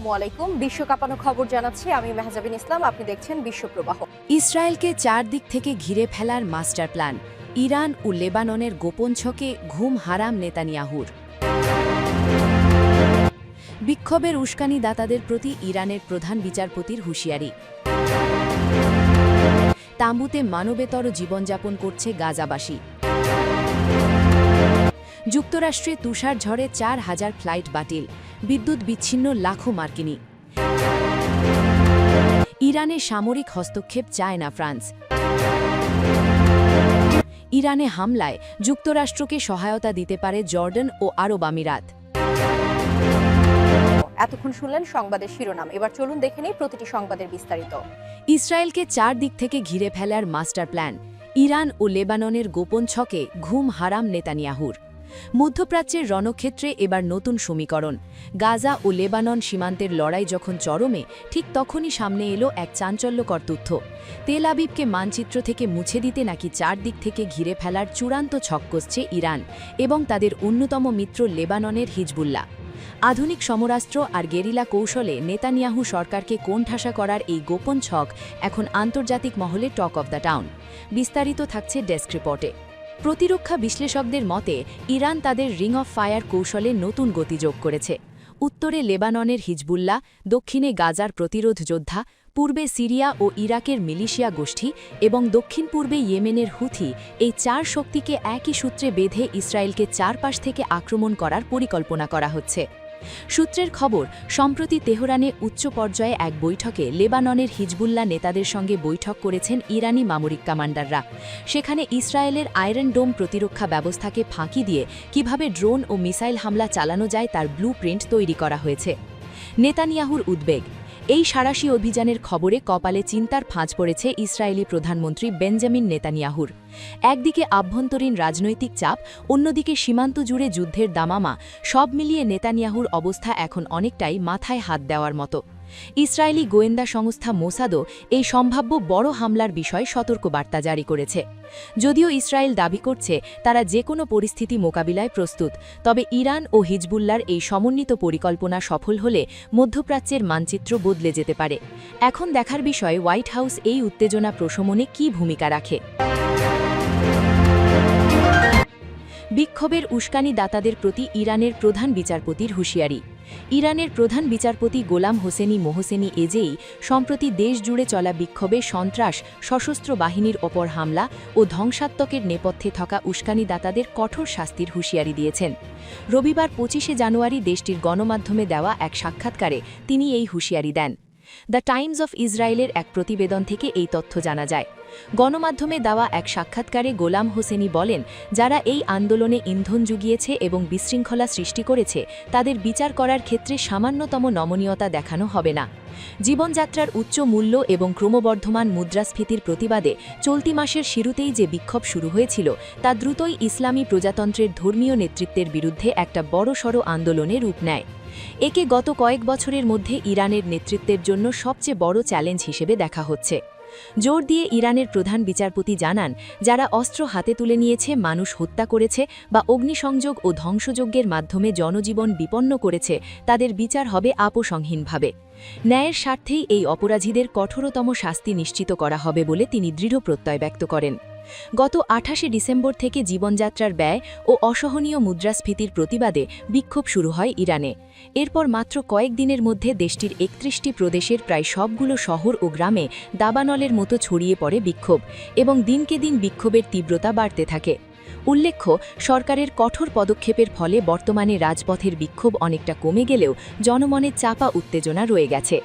আসসালামু আলাইকুম। বিশ্ব কাঁপানো খবর জানাচ্ছি আমি মেহজাবিন ইসলাম। আপনি দেখছেন বিশ্বপ্রবাহ। ইসরায়েলকে চারদিক থেকে ঘিরে ফেলার মাস্টার প্ল্যান, ইরান ও লেবাননের গোপন ছকে ঘুম হারাম নেতানিয়াহুর। বিক্ষোভের উস্কানিদাতাদের প্রতি ইরানের প্রধান বিচারপতির হুঁশিয়ারি। তাঁবুতে মানবেতর জীবনযাপন করছে গাজাবাসী। যুক্তরাষ্ট্রে তুষার ঝড়ে ৪,০০০ ফ্লাইট বাতিল, বিদ্যুৎ বিচ্ছিন্ন লাখো মার্কিনী। ইরানে সামরিক হস্তক্ষেপ চায় না ফ্রান্স। ইরানে হামলায় যুক্তরাষ্ট্রকে সহায়তা দিতে পারে জর্ডান ও আরব আমিরাত। এতক্ষণ শুনলেন সংবাদের শিরোনাম। এবার চলুন দেখে নিই প্রতিটি সংবাদের বিস্তারিত। ইসরায়েলকে চারদিক থেকে ঘিরে ফেলার মাস্টার প্ল্যান, ইরান ও লেবাননের গোপন ছকে ঘুম হারাম নেতানিয়াহুর। মধ্যপ্রাচ্যের রণক্ষেত্রে এবার নতুন সমীকরণ। গাজা ও লেবানন সীমান্তের লড়াই যখন চরমে, ঠিক তখনই সামনে এলো এক চাঞ্চল্যকর তথ্য। তেল আবিবকে মানচিত্র থেকে মুছে দিতে নাকি চারদিক থেকে ঘিরে ফেলার চূড়ান্ত ছক কষছে ইরান এবং তাদের অন্যতম মিত্র লেবাননের হিজবুল্লাহ। আধুনিক সমরাস্ত্র আর গেরিলা কৌশলে নেতানিয়াহু সরকারকে কোণঠাসা করার এই গোপন ছক এখন আন্তর্জাতিক মহলে টক অব দ্য টাউন। বিস্তারিত থাকছে ডেস্ক রিপোর্টে। প্রতিরক্ষা বিশ্লেষকদের মতে ইরান তাদের রিং অফ ফায়ার কৌশলে নতুন গতি যোগ করেছে। উত্তরে লেবাননের হিজবুল্লাহ, দক্ষিণে গাজার প্রতিরোধ যোদ্ধা, পূর্বে সিরিয়া ও ইরাকের মিলিশিয়া গোষ্ঠী এবং দক্ষিণ পূর্বে ইয়েমেনের হুথি, এই চার শক্তিকে একই সূত্রে বেঁধে ইসরায়েলকে চারপাশ থেকে আক্রমণ করার পরিকল্পনা করা হচ্ছে। সূত্রের খবর, সম্প্রতি তেহরানে উচ্চ পর্যায়ে এক বৈঠকে লেবাননের হিজবুল্লাহ নেতাদের সঙ্গে বৈঠক করেছেন ইরানি সামরিক কমান্ডাররা। সেখানে ইসরায়েলের আয়রন ডোম প্রতিরক্ষা ব্যবস্থাকে ফাঁকি দিয়ে কিভাবে ড্রোন ও মিসাইল হামলা চালানো যায় তার ব্লু প্রিন্ট তৈরি করা হয়েছে। নেতানিয়াহুর উদ্বেগ, এই সাঁড়াশি অভিযানের খবরে কপালে চিন্তার ফাঁজ পড়েছে ইসরায়েলি প্রধানমন্ত্রী বেঞ্জামিন নেতানিয়াহুর। একদিকে আভ্যন্তরীণ রাজনৈতিক চাপ, অন্যদিকে সীমান্ত জুড়ে যুদ্ধের দামামা, সব মিলিয়ে নেতানিয়াহুর অবস্থা এখন অনেকটাই মাথায় হাত দেওয়ার মতো। ইসরায়েলি গোয়েন্দা সংস্থা মোসাদও এই সম্ভাব্য বড় হামলার বিষয়ে সতর্কবার্তা জারি করেছে। যদিও ইসরায়েল দাবি করছে তারা যে কোনো পরিস্থিতি মোকাবিলায় প্রস্তুত, তবে ইরান ও হিজবুল্লার এই সমন্বিত পরিকল্পনা সফল হলে মধ্যপ্রাচ্যের মানচিত্র বদলে যেতে পারে। এখন দেখার বিষয় হোয়াইট হাউস এই উত্তেজনা প্রশমনে কী ভূমিকা রাখে। বিক্ষোভের উস্কানিদাতাদের প্রতি ইরানের প্রধান বিচারপতির হুঁশিয়ারি। ইরানের প্রধান বিচারপতি গোলাম হোসেনি মোহসেনি এজেই সম্প্রতি দেশ জুড়ে চলা বিক্ষোভে সন্ত্রাস, সশস্ত্র বাহিনীর ওপর হামলা ও ধ্বংসাত্মকের নেপথ্যে থাকা উস্কানিদাতাদের কঠোর শাস্তির হুঁশিয়ারি দিয়েছেন। রবিবার ২৫শে জানুয়ারি দেশটির গণমাধ্যমে দেওয়া এক সাক্ষাৎকারে তিনি এই হুঁশিয়ারি দেন। দ্য টাইমস অফ ইসরায়েলের এক প্রতিবেদন থেকে এই তথ্য জানা যায়। গণমাধ্যমে দেওয়া এক সাক্ষাৎকারে গোলাম হোসেনি বলেন, যারা এই আন্দোলনে ইন্ধন জুগিয়েছে এবং বিশৃঙ্খলা সৃষ্টি করেছে তাদের বিচার করার ক্ষেত্রে সামান্যতম নমনীয়তা দেখানো হবে না। জীবনযাত্রার উচ্চ মূল্য এবং ক্রমবর্ধমান মুদ্রাস্ফীতির প্রতিবাদে চলতি মাসের শুরুতেই যে বিক্ষোভ শুরু হয়েছিল তা দ্রুতই ইসলামী প্রজাতন্ত্রের ধর্মীয় নেতৃত্বের বিরুদ্ধে একটা বড়সড় আন্দোলনে রূপ নেয়। একে গত কয়েক বছরের মধ্যে ইরানের নেতৃত্বের জন্য সবচেয়ে বড় চ্যালেঞ্জ হিসেবে দেখা হচ্ছে। জোর দিয়ে ইরানের প্রধান বিচারপতি জানান, যারা অস্ত্র হাতে তুলে নিয়েছে, মানুষ হত্যা করেছে বা অগ্নিসংযোগ ও ধ্বংসযজ্ঞের মাধ্যমে জনজীবন বিপন্ন করেছে তাদের বিচার হবে আপোসংহীনভাবে। ন্যায়ের স্বার্থেই এই অপরাধীদের কঠোরতম শাস্তি নিশ্চিত করা হবে বলে তিনি দৃঢ় প্রত্যয় ব্যক্ত করেন। গত ২৮শে ডিসেম্বর থেকে জীবনযাত্রার ব্যয় ও অসহনীয় মুদ্রাস্ফীতির প্রতিবাদে বিক্ষোভ শুরু হয় ইরানে। এরপর মাত্র কয়েকদিনের মধ্যে দেশটির ৩১টি প্রদেশের প্রায় সবগুলো শহর ও গ্রামে দাবানলের মতো ছড়িয়ে পড়ে বিক্ষোভ এবং দিনকে দিন বিক্ষোভের তীব্রতা বাড়তে থাকে। উল্লেখ্য, সরকারের কঠোর পদক্ষেপের ফলে বর্তমানে রাজপথের বিক্ষোভ অনেকটা কমে গেলেও জনমনে চাপা উত্তেজনা রয়ে গেছে।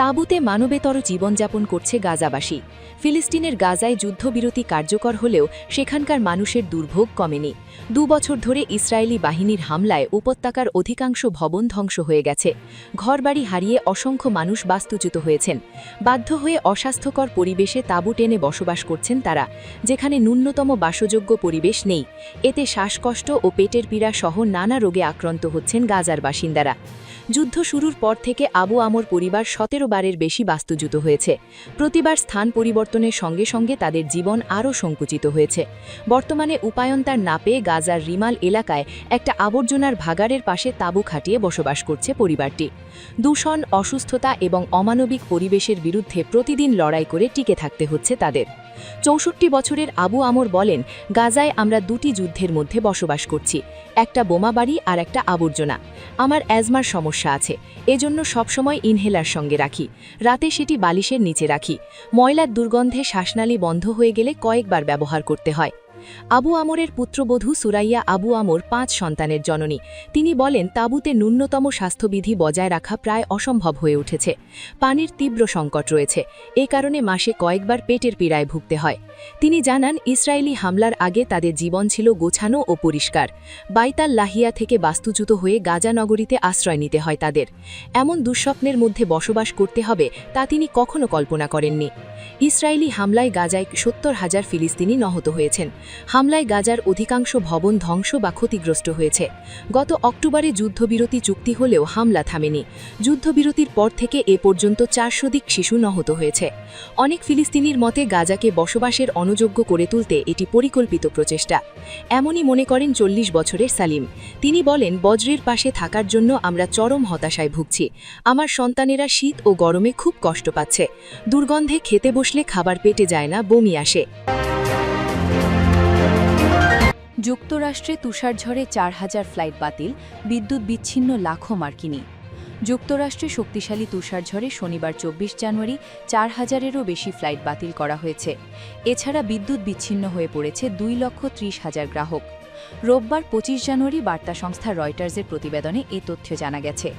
তাঁবুতে মানবেতর জীবনযাপন করছে গাজাবাসী। ফিলিস্তিনের গাজায় যুদ্ধবিরতি কার্যকর হলেও সেখানকার মানুষের দুর্ভোগ কমেনি। ২ বছর ধরে ইসরায়েলি বাহিনীর হামলায় উপত্যকার অধিকাংশ ভবন ধ্বংস হয়ে গেছে। ঘরবাড়ি হারিয়ে অসংখ্য মানুষ বাস্তুচ্যুত হয়েছেন। বাধ্য হয়ে অস্বাস্থ্যকর পরিবেশে তাঁবু টেনে বসবাস করছেন তারা, যেখানে ন্যূনতম বাসযোগ্য পরিবেশ নেই। এতে শ্বাসকষ্ট ও পেটের পীড়া সহ নানা রোগে আক্রান্ত হচ্ছেন গাজার বাসিন্দারা। যুদ্ধ শুরুর পর থেকে আবু আমর পরিবার ১৭ বারের বেশি বাস্তুচ্যুত হয়েছে। প্রতিবার স্থান পরিবর্তনের সঙ্গে সঙ্গে তাদের জীবন আরও সংকুচিত হয়েছে। বর্তমানে উপায়ন্তর না পেয়ে গাজার রিমাল এলাকায় একটা আবর্জনার ভাগাড়ের পাশে তাঁবু খাটিয়ে বসবাস করছে পরিবারটি। দূষণ, অসুস্থতা এবং অমানবিক পরিবেশের বিরুদ্ধে প্রতিদিন লড়াই করে টিকে থাকতে হচ্ছে তাদের। ৬৪ বছরের আবু আমর বলেন, গাজায় আমরা দুটি যুদ্ধের মধ্যে বসবাস করছি, একটা বোমাবাড়ি আর একটা আবর্জনা। আমার অ্যাজমার সমস্যা আছে, এজন্য সবসময় ইনহেলার সঙ্গে রাখি। রাতে সেটি বালিশের নিচে রাখি। ময়লার দুর্গন্ধে শ্বাসনালী বন্ধ হয়ে গেলে কয়েকবার ব্যবহার করতে হয়। আবু আমরের পুত্রবধূ সুরাইয়া আবু আমর ৫ সন্তানের জননী। তিনি বলেন, তাঁবুতে ন্যূনতম স্বাস্থ্যবিধি বজায় রাখা প্রায় অসম্ভব হয়ে উঠেছে। পানির তীব্র সংকট রয়েছে, এ কারণে মাসে কয়েকবার পেটের পীড়ায় ভুগতে হয়। তিনি জানান, ইসরায়েলি হামলার আগে তাদের জীবন ছিল গোছানো ও পরিষ্কার। বাইতাল লাহিয়া থেকে বাস্তুচ্যুত হয়ে গাজা নগরীতে আশ্রয় নিতে হয় তাদের। এমন দুঃস্বপ্নের মধ্যে বসবাস করতে হবে তা তিনি কখনো কল্পনা করেননি। ইসরায়েলি হামলায় গাজায় ৭০,০০০ ফিলিস্তিনি নিহত হয়েছেন। হামলায় গাজার অধিকাংশ ভবন ধ্বংস বা ক্ষতিগ্রস্ত হয়েছে। গত অক্টোবরে যুদ্ধবিরতি চুক্তি হলেও হামলা থামেনি। যুদ্ধবিরতির পর থেকে এ পর্যন্ত ৪০০ শিশু নিহত হয়েছে। অনেক ফিলিস্তিনির মতে গাজাকে বসবাসের অনুযোগ্য করে তুলতে এটি পরিকল্পিত প্রচেষ্টা। এমনই মনে করেন ৪০ বছরের সালিম। তিনি বলেন, বজ্রের পাশে থাকার জন্য আমরা চরম হতাশায় ভুগছি। আমার সন্তানেরা শীত ও গরমে খুব কষ্ট পাচ্ছে। দুর্গন্ধে খেতে বসলে খাবার পেটে যায় না, বমি আসে। যুক্তরাষ্ট্রে তুষারঝড়ে ৪,০০০ ফ্লাইট বাতিল, বিদ্যুৎ বিচ্ছিন্ন লাখো মার্কিনী। যুক্তরাষ্ট্রে শক্তিশালী তুষারঝড়ে শনিবার ২৪ জানুয়ারি ৪,০০০-এরও বেশি ফ্লাইট বাতিল করা হয়েছে। এছাড়া বিদ্যুৎ বিচ্ছিন্ন হয়ে পড়েছে ২,৩০,০০০ গ্রাহক। রোববার ২৫ জানুয়ারি বার্তা সংস্থা রয়টার্সের প্রতিবেদনে এ তথ্য জানা গেছে।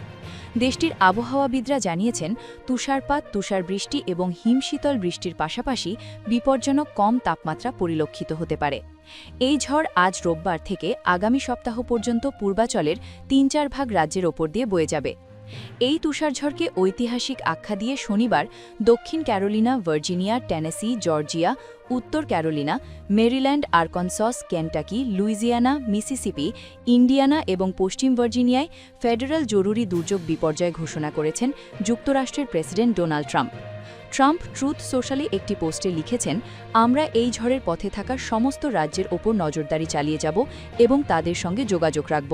দেশটির আবহাওয়াবিদরা জানিয়েছেন, তুষারপাত, তুষারবৃষ্টি এবং হিমশীতল বৃষ্টির পাশাপাশি বিপজ্জনক কম তাপমাত্রা পরিলক্ষিত হতে পারে। এই ঝড় আজ রোববার থেকে আগামী সপ্তাহ পর্যন্ত পূর্বাঞ্চলের ৩-৪ ভাগ রাজ্যের ওপর দিয়ে বয়ে যাবে। এই তুষারঝড়কে ঐতিহাসিক আখ্যা দিয়ে শনিবার দক্ষিণ ক্যারোলিনা, ভার্জিনিয়া, টেনেসি, জর্জিয়া, উত্তর Carolina, Maryland, Arkansas, Kentucky, Louisiana, Mississippi, Indiana এবং পশ্চিম ভার্জিনিয়ায় ফেডারেল জরুরি দুর্যোগ বিপর্যয় ঘোষণা করেছেন যুক্তরাষ্ট্রের president Donald Trump. Trump Truth সোশ্যালে একটি পোস্টে লিখেছেন, আমরা এই ঝড়ের পথে থাকা সমস্ত রাজ্যের ওপর নজরদারি চালিয়ে যাব এবং তাদের সঙ্গে যোগাযোগ রাখব।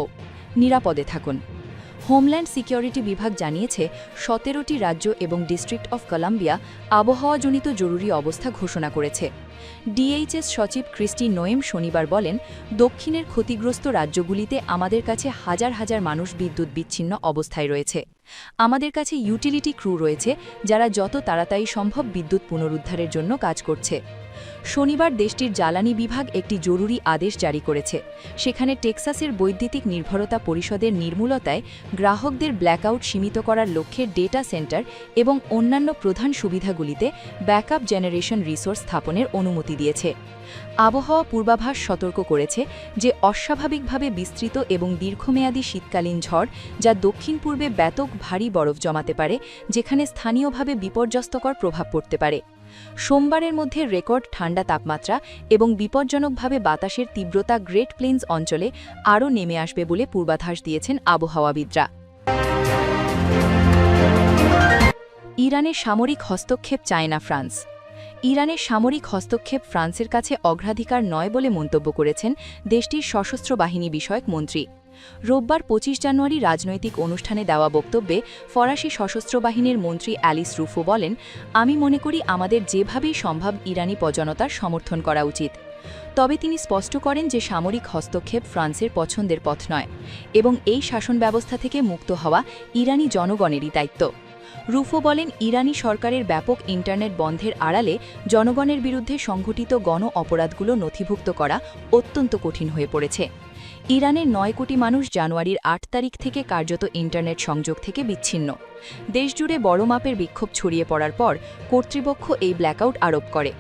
নিরাপদে থাকুন। হোমল্যান্ড সিকিউরিটি বিভাগ জানিয়েছে, ১৭টি রাজ্য এবং ডিস্ট্রিক্ট অফ কলাম্বিয়া আবহাওয়াজনিত জরুরি অবস্থা ঘোষণা করেছে। ডিএইচএস সচিব ক্রিস্টি নোয়েম শনিবার বলেন, দক্ষিণের ক্ষতিগ্রস্ত রাজ্যগুলিতে আমাদের কাছে হাজার হাজার মানুষ বিদ্যুৎ বিচ্ছিন্ন অবস্থায় রয়েছে। আমাদের কাছে ইউটিলিটি ক্রু রয়েছে, যারা যত তাড়াতাড়ি সম্ভব বিদ্যুৎ পুনরুদ্ধারের জন্য কাজ করছে। শনিবার দেশটির জ্বালানি বিভাগ একটি জরুরি আদেশ জারি করেছে। সেখানে টেক্সাসের বৈদ্যুতিক নির্ভরতা পরিষদের নির্মূলতায় গ্রাহকদের ব্ল্যাকআউট সীমিত করার লক্ষ্যে ডেটা সেন্টার এবং অন্যান্য প্রধান সুবিধাগুলিতে ব্যাকআপ জেনারেশন রিসোর্স স্থাপনের অনুমতি দিয়েছে। আবহাওয়া পূর্বাভাস সতর্ক করেছে যে অস্বাভাবিকভাবে বিস্তৃত এবং দীর্ঘমেয়াদী শীতকালীন ঝড়, যা দক্ষিণ পূর্বে ব্যাপক ভারী বরফ জমাতে পারে, যেখানে স্থানীয়ভাবে বিপর্যস্তকর প্রভাব পড়তে পারে। সোমবারের মধ্যে রেকর্ড ঠান্ডা তাপমাত্রা এবং বিপজ্জনকভাবে বাতাসের তীব্রতা গ্রেট প্লেন্স অঞ্চলে আরও নেমে আসবে বলে পূর্বাভাস দিয়েছেন আবহাওয়াবিদরা। ইরানের সামরিক হস্তক্ষেপ চায় না ফ্রান্স। ইরানের সামরিক হস্তক্ষেপ ফ্রান্সের কাছে অগ্রাধিকার নয় বলে মন্তব্য করেছেন দেশটির সশস্ত্র বাহিনী বিষয়ক মন্ত্রী। রোববার ২৫ জানুয়ারি রাজনৈতিক অনুষ্ঠানে দেওয়া বক্তব্যে ফরাসি সশস্ত্র বাহিনীর মন্ত্রী অ্যালিস রুফো বলেন, আমি মনে করি আমাদের যেভাবেই সম্ভব ইরানি প্রজনতার সমর্থন করা উচিত। তবে তিনি স্পষ্ট করেন যে সামরিক হস্তক্ষেপ ফ্রান্সের পছন্দের পথ নয় এবং এই শাসন ব্যবস্থা থেকে মুক্ত হওয়া ইরানি জনগণেরই দায়িত্ব। রুফো বলেন, ইরানি সরকারের ব্যাপক ইন্টারনেট বন্ধের আড়ালে জনগণের বিরুদ্ধে সংঘটিত গণ অপরাধগুলো নথিভুক্ত করা অত্যন্ত কঠিন হয়ে পড়েছে। ইরানের ৯ কোটি মানুষ জানুয়ারির ৮ তারিখ থেকে কার্যত ইন্টারনেট সংযোগ থেকে বিচ্ছিন্ন। দেশজুড়ে বড় মাপের বিক্ষোভ ছড়িয়ে পড়ার পর কর্তৃপক্ষ এই ব্ল্যাকআউট আরোপ করে।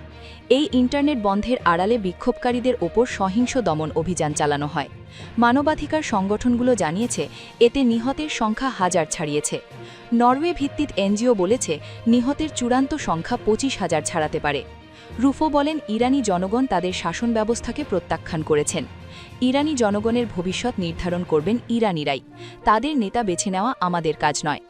এই ইন্টারনেট বন্ধের আড়ালে বিক্ষোভকারীদের ওপর সহিংস দমন অভিযান চালানো হয়। মানবাধিকার সংগঠনগুলো জানিয়েছে, এতে নিহতের সংখ্যা হাজার ছাড়িয়েছে। নরওয়ে ভিত্তিক এনজিও বলেছে, নিহতের চূড়ান্ত সংখ্যা ২৫,০০০ ছাড়াতে পারে। রুফো বলেন, ইরানি জনগণ তাদের শাসন ব্যবস্থাকে প্রত্যাখ্যান করেছেন। ইরানি জনগণের ভবিষ্যৎ নির্ধারণ করবেন ইরানিরাই। তাদের নেতা বেছে নেওয়া আমাদের কাজ নয়।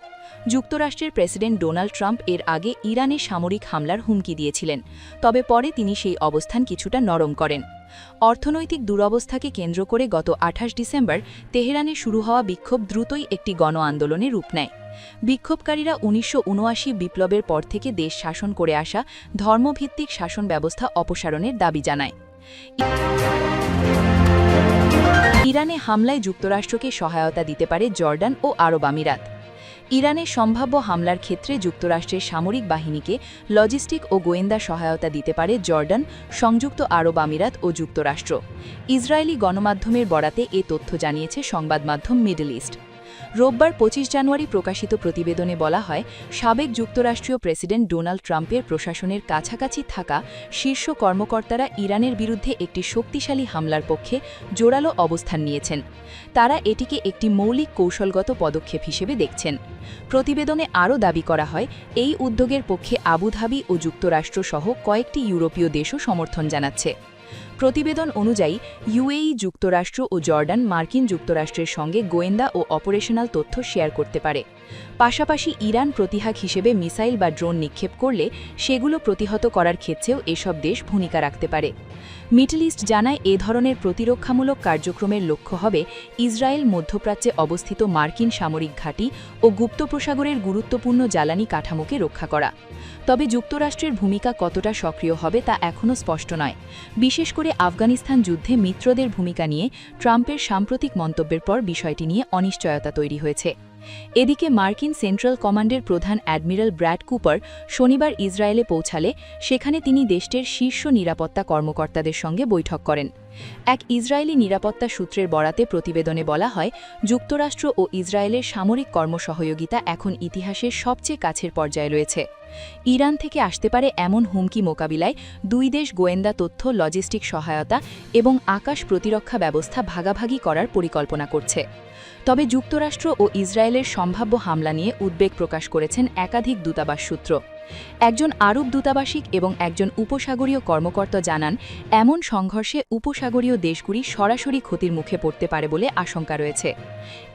যুক্তরাষ্ট্রের প্রেসিডেন্ট ডোনাল্ড ট্রাম্প এর আগে ইরানে সামরিক হামলার হুমকি দিয়েছিলেন, তবে পরে তিনি সেই অবস্থান কিছুটা নরম করেন। অর্থনৈতিক দুরবস্থাকে কেন্দ্র করে গত 28 ডিসেম্বর তেহরানে শুরু হওয়া বিক্ষোভ দ্রুতই একটি গণ আন্দোলনে রূপ নেয়। বিক্ষোভকারীরা 1979 বিপ্লবের পর থেকে দেশ শাসন করে আসা ধর্মভিত্তিক শাসন ব্যবস্থা অপসারণের দাবি জানায়। ইরানে হামলায় যুক্তরাষ্ট্রকে সহায়তা দিতে পারে জর্ডান ও আরব আমিরাত। ইরানের সম্ভাব্য হামলার ক্ষেত্রে যুক্তরাষ্ট্রের সামরিক বাহিনীকে লজিস্টিক ও গোয়েন্দা সহায়তা দিতে পারে জর্ডান, সংযুক্ত আরব আমিরাত ও যুক্তরাষ্ট্র। ইসরায়েলি গণমাধ্যমের বরাতে এ তথ্য জানিয়েছে সংবাদ মাধ্যম মিডল ইস্ট। রোববার 25 জানুয়ারি প্রকাশিত প্রতিবেদনে বলা হয়, সাবেক যুক্তরাষ্ট্রীয় প্রেসিডেন্ট ডোনাল্ড ট্রাম্পের প্রশাসনের কাছাকাছি থাকা শীর্ষ কর্মকর্তারা ইরানের বিরুদ্ধে একটি শক্তিশালী হামলার পক্ষে জোরালো অবস্থান নিয়েছেন। তারা এটিকে একটি মৌলিক কৌশলগত পদক্ষেপ হিসেবে দেখছেন। প্রতিবেদনে আরও দাবি করা হয়, এই উদ্যোগের পক্ষে আবুধাবি ও যুক্তরাষ্ট্র সহ কয়েকটি ইউরোপীয় দেশও সমর্থন জানাচ্ছে। প্রতিবেদন অনুযায়ী ইউএই, যুক্তরাষ্ট্র ও জর্ডান মার্কিন যুক্তরাষ্ট্রের সঙ্গে গোয়েন্দা ও অপারেশনাল তথ্য শেয়ার করতে পারে। পাশাপাশি ইরান প্রতিহার হিসেবে মিসাইল বা ড্রোন নিক্ষেপ করলে সেগুলো প্রতিহত করার ক্ষেত্রেও এসব দেশ ভূমিকা রাখতে পারে। মিডল ইস্ট জানায়, এ ধরনের প্রতিরক্ষামূলক কার্যক্রমের লক্ষ্য হবে ইসরায়েল মধ্যপ্রাচ্যে অবস্থিত মার্কিন সামরিক ঘাঁটি ও গুপ্তপ্রসাগরের গুরুত্বপূর্ণ জ্বালানি কাঠামোকে রক্ষা করা। তবে যুক্তরাষ্ট্রের ভূমিকা কতটা সক্রিয় হবে তা এখনও স্পষ্ট নয়, বিশেষ করে আফগানিস্তান যুদ্ধে মিত্রদের ভূমিকা নিয়ে ট্রাম্পের সাম্প্রতিক মন্তব্যের পর বিষয়টি নিয়ে অনিশ্চয়তা তৈরি হয়েছে। এদিকে মার্কিন সেন্ট্রাল কমান্ডের প্রধান অ্যাডমিরাল ব্র্যাড কুপার শনিবার ইসরায়েলে পৌঁছালে সেখানে তিনি দেশটির শীর্ষ নিরাপত্তা কর্মকর্তাদের সঙ্গে বৈঠক করেন। এক ইসরায়েলি নিরাপত্তা সূত্রের বরাতে প্রতিবেদনে বলা হয়, যুক্তরাষ্ট্র ও ইসরায়েলের সামরিক কর্মসহযোগিতা এখন ইতিহাসের সবচেয়ে কাছের পর্যায়ে রয়েছে। ইরান থেকে আসতে পারে এমন হুমকি মোকাবিলায় দুই দেশ গোয়েন্দা তথ্য, লজিস্টিক সহায়তা এবং আকাশ প্রতিরক্ষা ব্যবস্থা ভাগাভাগি করার পরিকল্পনা করছে। তবে যুক্তরাষ্ট্র ও ইসরায়েলের সম্ভাব্য হামলা নিয়ে উদ্বেগ প্রকাশ করেছেন একাধিক দূতাবাস সূত্র। একজন আরব দূতাবাসিক এবং একজন উপসাগরীয় কর্মকর্তা জানান, এমন সংঘর্ষে উপসাগরীয় দেশগুলি সরাসরি ক্ষতির মুখে পড়তে পারে বলে আশঙ্কা রয়েছে।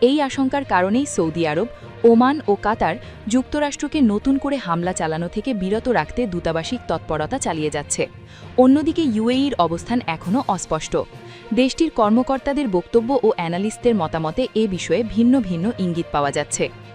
এই আশঙ্কার কারণেই সৌদি আরব, ওমান ও কাতার যুক্তরাষ্ট্রকে নতুন করে হামলা চালানো থেকে বিরত রাখতে দূতাবাসিক তৎপরতা চালিয়ে যাচ্ছে। অন্যদিকে ইউএইর অবস্থান এখনও অস্পষ্ট। দেশটির কর্মকর্তাদের বক্তব্য ও অ্যানালিস্টদের মতামতে এ বিষয়ে ভিন্ন ভিন্ন ইঙ্গিত পাওয়া যাচ্ছে।